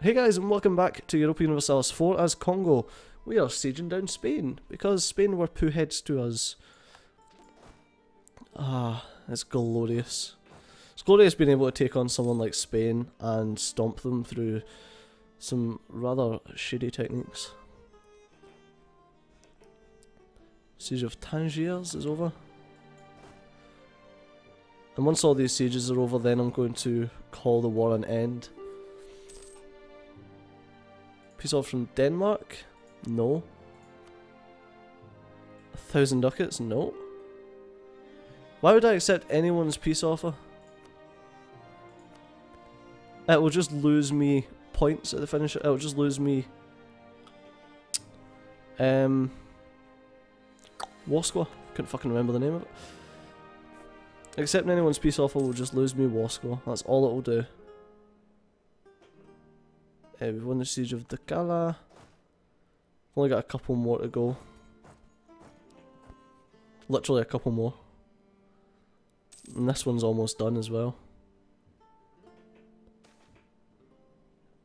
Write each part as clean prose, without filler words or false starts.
Hey guys, and welcome back to Europa Universalis IV as Kongo. We are sieging down Spain, because Spain were poo heads to us. Ah, it's glorious. It's glorious being able to take on someone like Spain and stomp them through some rather shitty techniques. Siege of Tangiers is over. And once all these sieges are over, then I'm going to call the war an end. Peace offer from Denmark? No. 1,000 ducats? No. Why would I accept anyone's peace offer? It will just lose me points at the finish. It will just lose me Wasco. Couldn't fucking remember the name of it. Accepting anyone's peace offer will just lose me Wasco. That's all it will do. We've won the siege of Dakala. Only got a couple more to go. Literally a couple more. And this one's almost done as well.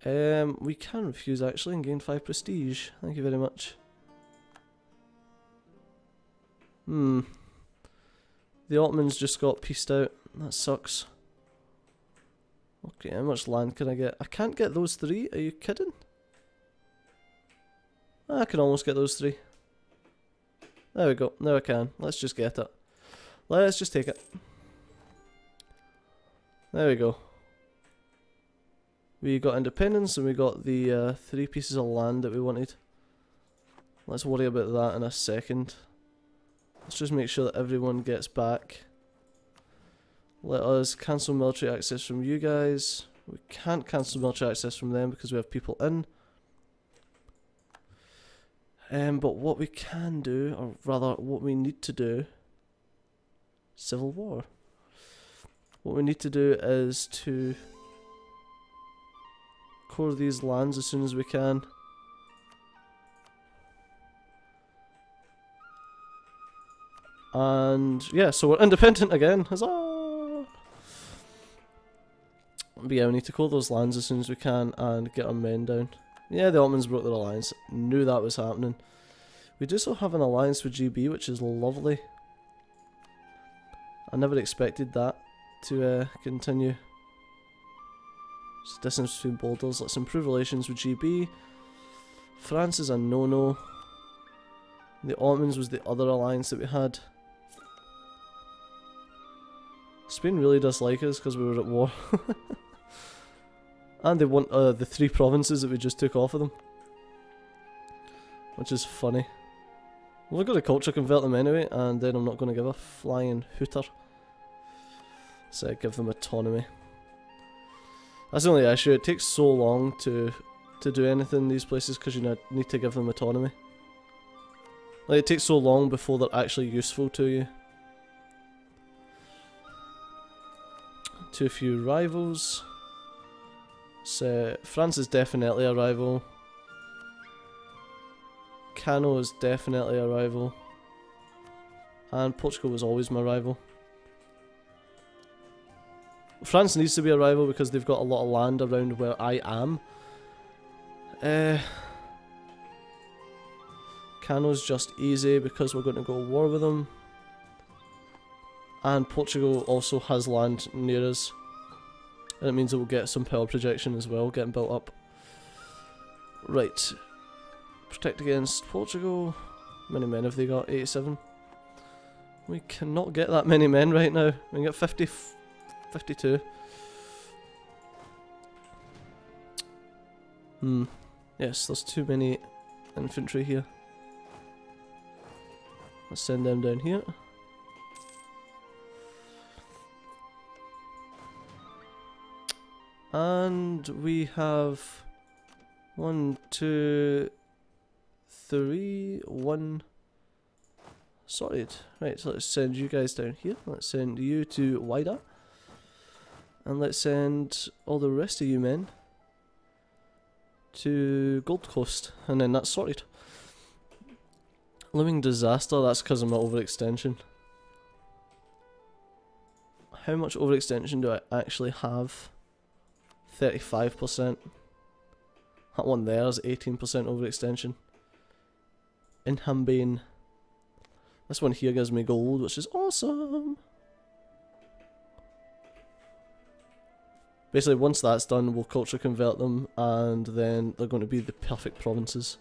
We can refuse actually and gain 5 prestige. Thank you very much. The Ottomans just got pieced out. That sucks. Okay, how much land can I get? I can't get those 3, are you kidding? I can almost get those 3. There we go, now I can. Let's just get it. Let's just take it. There we go. We got independence and we got the 3 pieces of land that we wanted. Let's worry about that in a second. Let's just make sure that everyone gets back. Let us cancel military access from you guys. We can't cancel military access from them because we have people in. But what we can do, or rather what we need to do, civil war. What we need to do is to core these lands as soon as we can. And yeah, so we're independent again. Huzzah! But yeah, we need to core those lands as soon as we can and get our men down. Yeah, the Ottomans broke their alliance. Knew that was happening. We do still have an alliance with GB, which is lovely. I never expected that to continue. It's distance between boulders. Let's improve relations with GB. France is a no-no. The Ottomans was the other alliance that we had. Spain really does like us because we were at war. And they want the 3 provinces that we just took off of them. Which is funny. Well, we've got to culture convert them anyway, and then I'm not going to give a flying hooter. So I give them autonomy. That's the only issue, it takes so long to do anything in these places because you need to give them autonomy. Like, it takes so long before they're actually useful to you. Too few rivals. So, France is definitely a rival. Cano is definitely a rival. And Portugal was always my rival. France needs to be a rival because they've got a lot of land around where I am. Cano's just easy because we're going to go to war with them. And Portugal also has land near us. And it means it will get some power projection as well, getting built up. Right. Protect against Portugal. How many men have they got? 87. We cannot get that many men right now. We can get 52. Yes, there's too many infantry here. Let's send them down here. And we have 1, 2, 3, 1 sorted. Right, so let's send you guys down here. Let's send you to Wida. And let's send all the rest of you men to Gold Coast. And then that's sorted. Looming disaster, that's because of my overextension. How much overextension do I actually have? 35%. That one there is 18% overextension. Inhambane. This one here gives me gold, which is awesome. Basically, once that's done, we'll culture convert them, and then they're going to be the perfect provinces.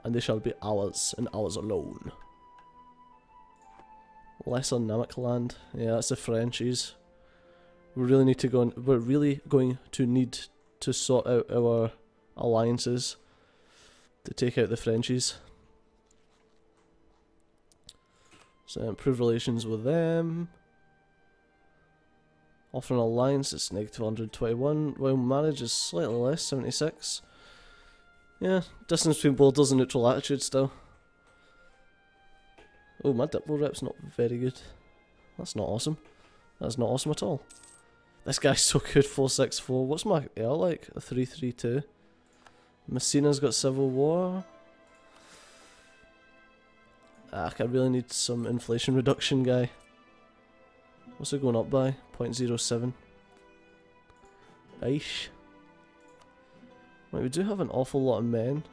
And they shall be ours, and ours alone. Lesser Namak land. Yeah, that's the Frenchies. We really need to go. We're really going to need to sort out our alliances to take out the Frenchies. So improve relations with them. Offer an alliance, it's negative 121. While marriage is slightly less, 76. Yeah, distance between borders and neutral latitude still. Oh, my Diplo rep's not very good. That's not awesome. That's not awesome at all. This guy's so good, 464. What's my air like? A 332. Messina's got civil war. Ah, I really need some inflation reduction, guy. What's it going up by? 0.07. Aish. Right, we do have an awful lot of men.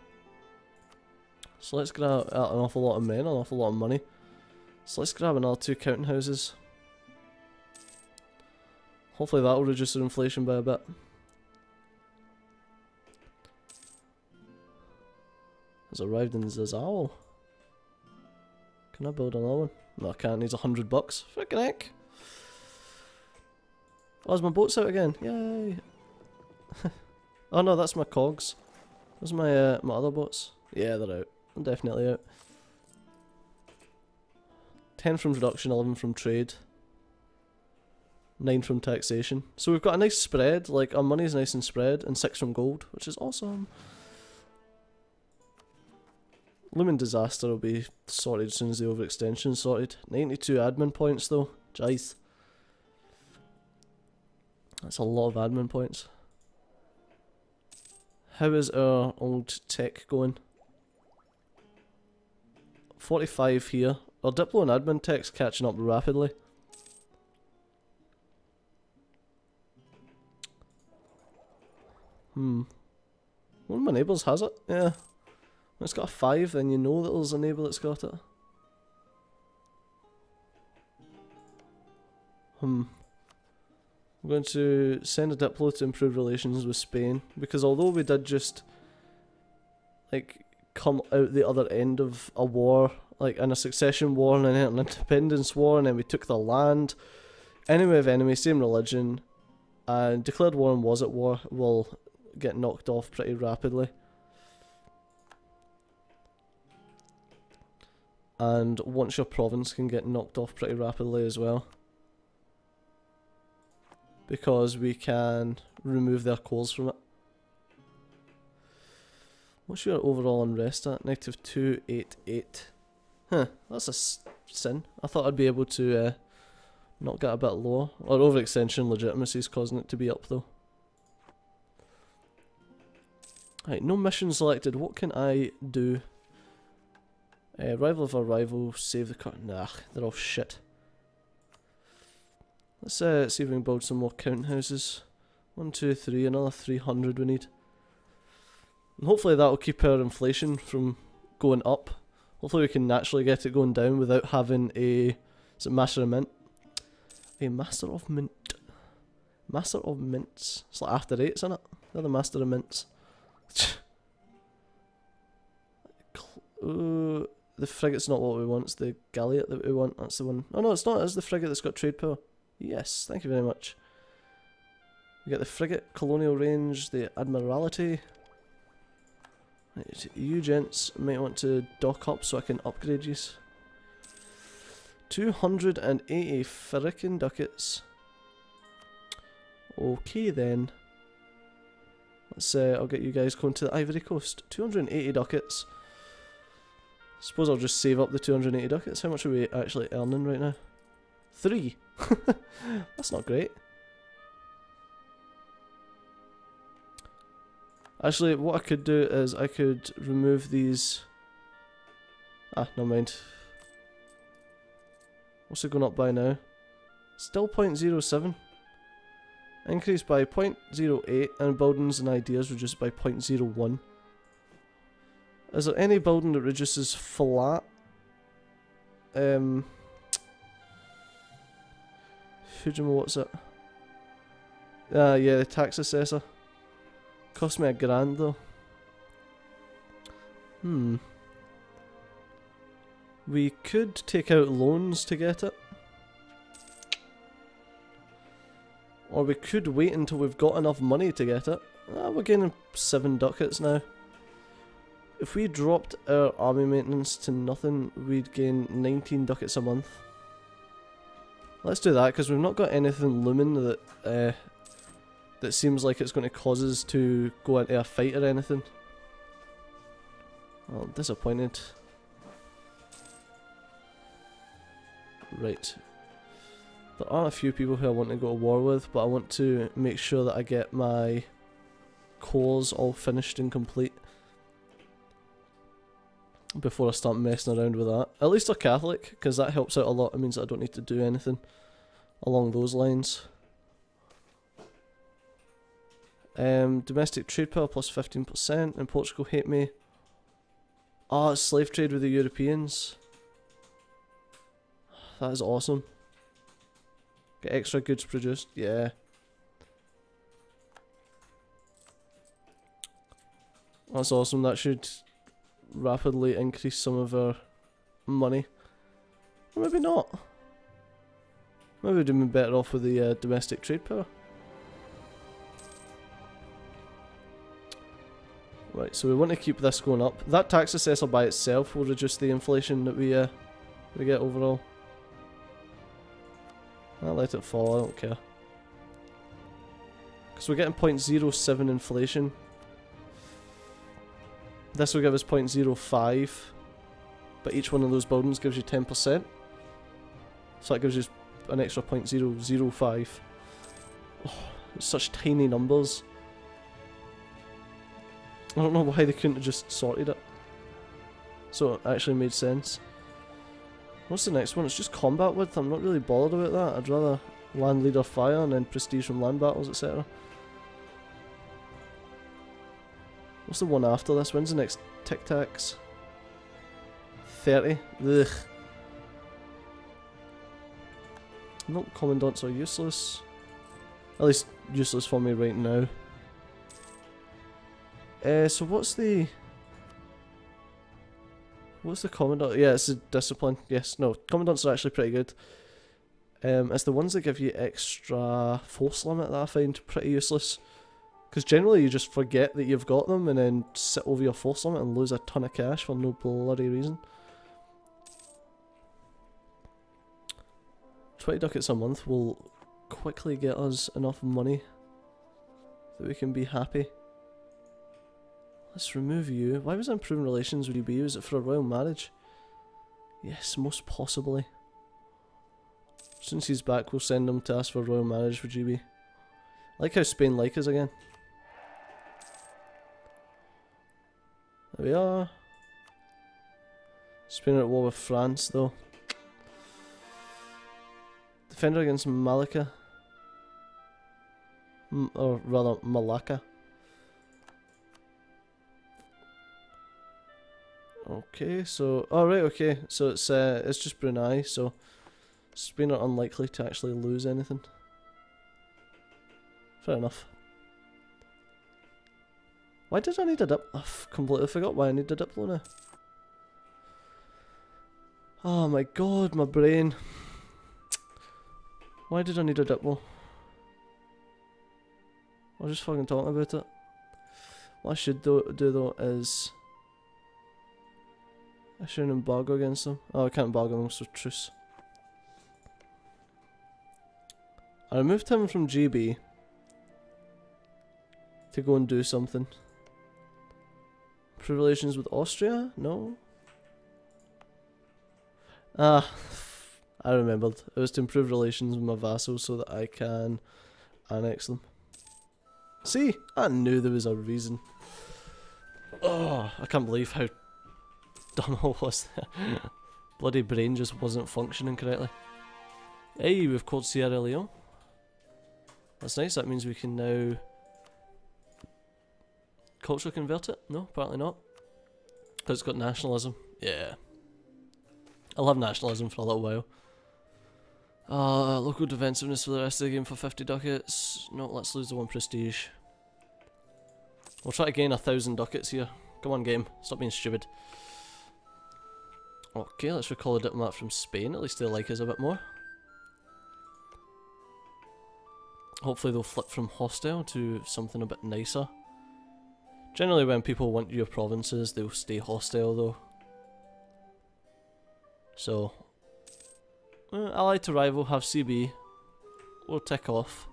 So let's grab an awful lot of men, an awful lot of money. So let's grab another 2 counting houses. Hopefully that will reduce our inflation by a bit. Has arrived in Zazao. Can I build another one? No, I can't. Needs $100. Frickin' heck. Oh, is my boats out again? Yay! Oh no, that's my cogs. Those are my other boats. Yeah, they're out. They're definitely out. 10 from production, 11 from trade. 9 from taxation. So we've got a nice spread, like our money's nice and spread, and 6 from gold, which is awesome. Looming disaster will be sorted as soon as the overextension is sorted. 92 admin points though. Jeez. That's a lot of admin points. How is our old tech going? 45 here. Our Diplo and admin tech's catching up rapidly. One of my neighbours has it, yeah. When it's got a 5, then you know that there's a neighbour that's got it. I'm going to send a Diplo to improve relations with Spain, because although we did just like come out the other end of a war, like in a succession war and then an independence war, and then we took the land, enemy of enemy, same religion, and declared war and was at war, will get knocked off pretty rapidly. And once your province can get knocked off pretty rapidly as well. Because we can remove their cores from it. What's your overall unrest at? Negative 288. Huh, that's a sin. I thought I'd be able to not get a bit lower. Or overextension legitimacy is causing it to be up though. Right, no mission selected. What can I do? Rival of our rival, save the car. Nah, they're all shit. Let's see if we can build some more count houses. 1, 2, 3, another 300 we need. And hopefully that will keep our inflation from going up. Hopefully we can naturally get it going down without having a... Is it Master of Mint? A Master of Mint. Master of Mints. It's like after 8s, isn't it? They're the Master of Mints. The frigate's not what we want, it's the galleot that we want, that's the one. Oh no, it's not, it's the frigate that's got trade power. Yes, thank you very much. We get the frigate, colonial range, the admiralty. Right, you gents might want to dock up so I can upgrade you. 280 frickin' ducats. Okay then. Let's I'll get you guys going to the Ivory Coast. 280 ducats. Suppose I'll just save up the 280 ducats. How much are we actually earning right now? 3! That's not great. Actually, what I could do is I could remove these... Ah, never mind. What's it going up by now? Still 0.07. increased by 0.08 and buildings and ideas reduced by 0.01. Is there any building that reduces flat? Who do you know what's it? Yeah, the tax assessor. Cost me £1,000 though. We could take out loans to get it. Or we could wait until we've got enough money to get it. We're gaining 7 ducats now. If we dropped our army maintenance to nothing, we'd gain 19 ducats a month. Let's do that, because we've not got anything looming that that seems like it's going to cause us to go into a fight or anything. Well, disappointed. Right. There are a few people who I want to go to war with, but I want to make sure that I get my cores all finished and complete before I start messing around with that. At least they're Catholic, because that helps out a lot. It means that I don't need to do anything along those lines. Domestic trade power plus 15%, and Portugal hate me. Ah, it's slave trade with the Europeans. That is awesome. Get extra goods produced, yeah. That's awesome, that should rapidly increase some of our money. Or maybe not. Maybe we'd have been better off with the domestic trade power. Right, so we want to keep this going up. That tax assessor by itself will reduce the inflation that we get overall. I'll let it fall, I don't care. Because we're getting 0.07 inflation. This will give us 0.05, but each one of those buildings gives you 10%. So that gives you an extra 0.005. Oh, it's such tiny numbers. I don't know why they couldn't have just sorted it. So it actually made sense. What's the next one? It's just combat width. I'm not really bothered about that. I'd rather land leader fire and then prestige from land battles, etc. What's the one after this? When's the next tic tacs? 30. Ugh. No, commandants are useless. At least useless for me right now. So what's the commandant? Yeah, it's the discipline. Yes, no, commandants are actually pretty good. It's the ones that give you extra force limit that I find pretty useless. Because generally you just forget that you've got them and then sit over your force limit and lose a ton of cash for no bloody reason. 20 ducats a month will quickly get us enough money that we can be happy. Let's remove you. Why was I improving relations with UB? Was it for a royal marriage? Yes, most possibly. Since he's back, we'll send him to ask for a royal marriage with GB. I like how Spain like us again. There we are. Spain are at war with France though. Defender against Malacca. Or rather, Malacca. Okay, so okay, so it's just Brunei, so Spain are unlikely to actually lose anything. Fair enough. Why did I need a dip? I've completely forgot why I need a diplo now. Oh my god, my brain. Why did I need a diplo? I was just fucking talking about it. What I should do though is I should embargo against them. Oh, I can't embargo them, so truce. I removed him from GB to go and do something. Improve relations with Austria? No. Ah, I remembered. It was to improve relations with my vassals so that I can annex them. See? I knew there was a reason. Oh, I can't believe how dumb I was there. Bloody brain just wasn't functioning correctly. Hey, we've called Sierra Leone. That's nice, that means we can now culture convert it? No, apparently not. Because it's got nationalism. Yeah. I'll have nationalism for a little while. Local defensiveness for the rest of the game for 50 ducats. No, let's lose the 1 prestige. We'll try to gain 1,000 ducats here. Come on, game. Stop being stupid. Okay, let's recall a diplomat from Spain. At least they like us a bit more. Hopefully they'll flip from hostile to something a bit nicer. Generally when people want your provinces, they'll stay hostile though. So, ally to rival, have CB. We'll tick off.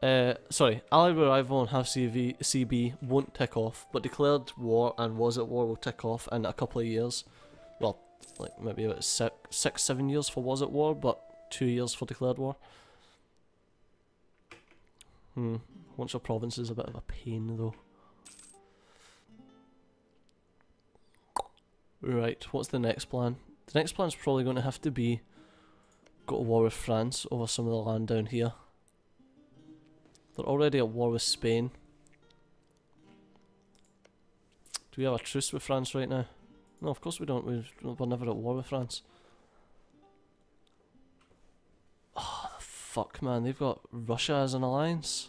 Sorry, ally to rival and have CB won't tick off, but declared war and was at war will tick off in a couple of years. Well, like maybe about 6-7 years for was at war, but 2 years for declared war. Once your province is a bit of a pain though. Right, what's the next plan? The next plan's probably going to have to be go to war with France over some of the land down here. They're already at war with Spain. Do we have a truce with France right now? No, of course we don't. We're never at war with France. Oh, fuck, man. They've got Russia as an alliance.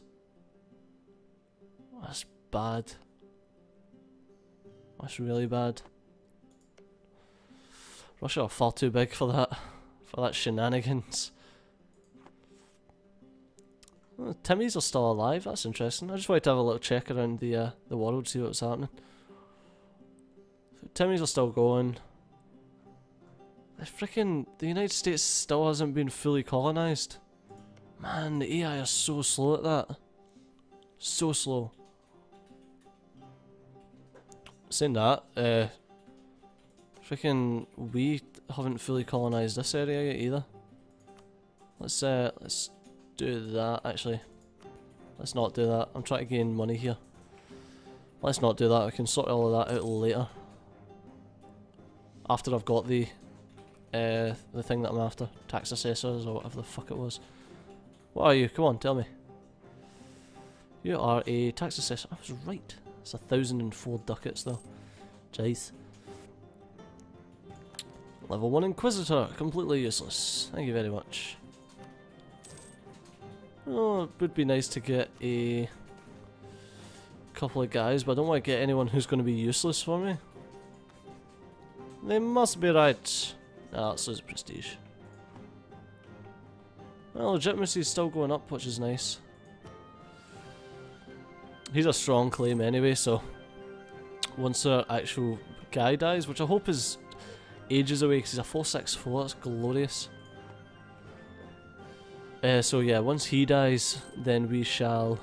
That's bad. That's really bad. Russia are far too big for that shenanigans. Oh, Timmies are still alive, that's interesting. I just wanted to have a little check around the world, see what's happening. So Timmies are still going. The United States still hasn't been fully colonised. Man, the AI are so slow at that. So slow. Saying that, we haven't fully colonised this area yet either. Let's do that actually. Let's not do that. I'm trying to gain money here. Let's not do that. I can sort all of that out later. After I've got the thing that I'm after. Tax assessors or whatever the fuck it was. What are you? Come on, tell me. You are a tax assessor. I was right. It's 1,004 ducats though. Jeez. Level 1 Inquisitor. Completely useless. Thank you very much. Oh, it would be nice to get a couple of guys, but I don't want to get anyone who's going to be useless for me. They must be right. Ah, let's lose prestige. Well, legitimacy is still going up, which is nice. He's a strong claim anyway, so once our actual guy dies, which I hope is ages away because he's a 464, that's glorious. So yeah, once he dies, then we shall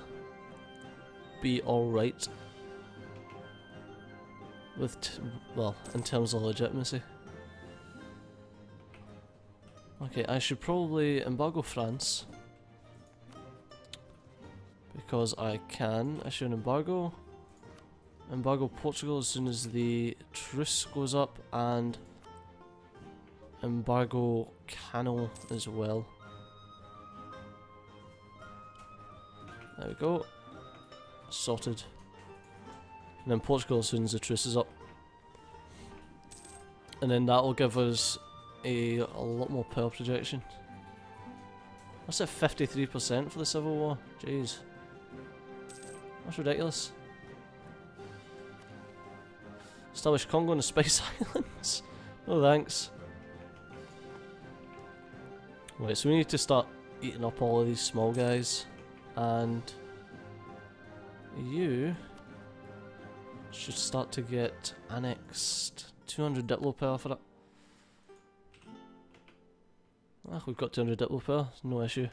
be alright with, well, in terms of legitimacy. Okay, I should probably embargo France. Because I can issue an embargo. Embargo Portugal as soon as the truce goes up, and embargo Cano as well. There we go. Sorted. And then Portugal as soon as the truce is up. And then that will give us a lot more power projection. That's at 53% for the Civil War. Jeez. That's ridiculous. Establish Kongo and the Spice Islands. No thanks. Right, so we need to start eating up all of these small guys. And you should start to get annexed. 200 diplo power for it. Ah, we've got 200 diplo power, no issue.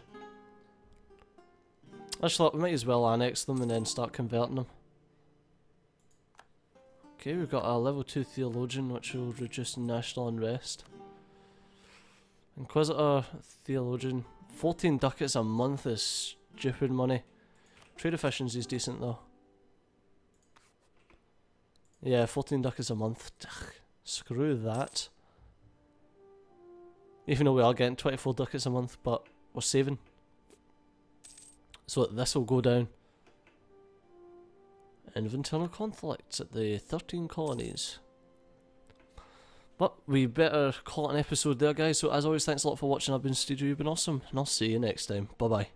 I just thought we might as well annex them and then start converting them. Okay, we've got a level 2 theologian which will reduce national unrest. Inquisitor, theologian, 14 ducats a month is stupid money. Trade efficiency is decent though. Yeah, 14 ducats a month. Ugh, screw that. Even though we are getting 24 ducats a month, but we're saving. So this will go down. End of internal conflicts at the 13 colonies. But we better call it an episode there, guys. So as always, thanks a lot for watching. I've been Studio, you've been awesome, and I'll see you next time. Bye bye.